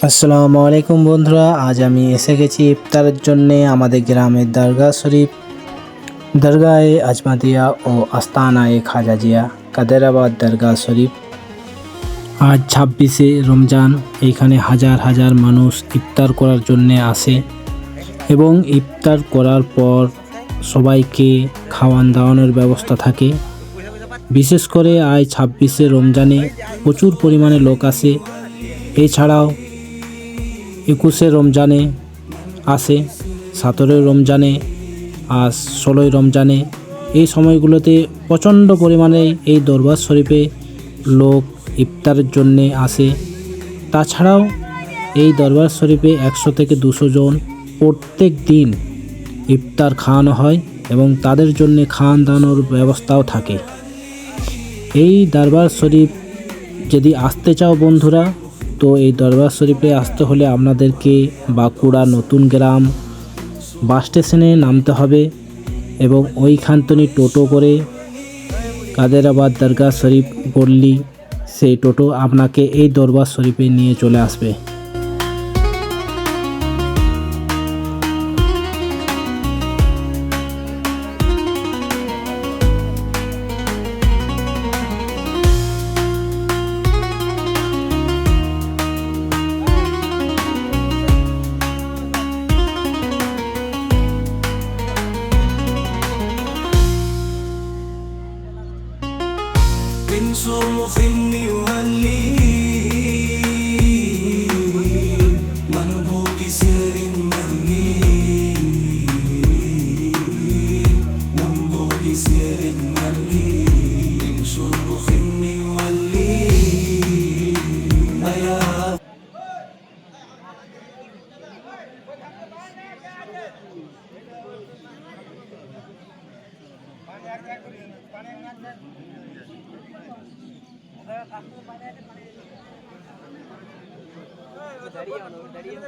আসসালামু আলাইকুম বন্ধুরা, আজ আমি এসে গেছি ইফতারের জন্যে আমাদের গ্রামের দরগা শরীফ, দরগায়ে আজমাদিয়া ও আস্তানায়ে খাজা জিয়া কাদেরাবাদ দরগা শরীফ। আজ 26শে রমজান। এইখানে হাজার হাজার মানুষ ইফতার করার জন্যে আসে এবং ইফতার করার পর সবাইকে খাওয়ান দাওয়ানোর ব্যবস্থা থাকে। বিশেষ করে আজ 26শে রমজানে প্রচুর পরিমাণে লোক আসে। এছাড়াও 21শে রমজানে আসে, 17ই রমজানে আর 16ই রমজানে। এই সময়গুলোতে প্রচণ্ড পরিমাণে এই দরবার শরীফে লোক ইফতারের জন্যে আসে। তাছাড়াও এই দরবার শরীফে 100 থেকে 200 জন প্রত্যেক দিন ইফতার খাওয়ানো হয় এবং তাদের জন্যে খাওয়ান দাওয়ানোর ব্যবস্থাও থাকে। এই দরবার শরীফ যদি আসতে চাও বন্ধুরা, তো এই দরবার শরীফে আসতে হলে আপনাদেরকে বাঁকুড়া নতুন গ্রাম বাস স্টেশনে নামতে হবে এবং ওইখান থেকে টোটো করে কাদেরাবাদ দরগা শরীফ বললি সেই টোটো আপনাকে এই দরবার শরীফে নিয়ে চলে আসবে। من صرف يولي منبوك سر مهني منبوك سر مهني من صرف يولي يا দাঁড়িয়ে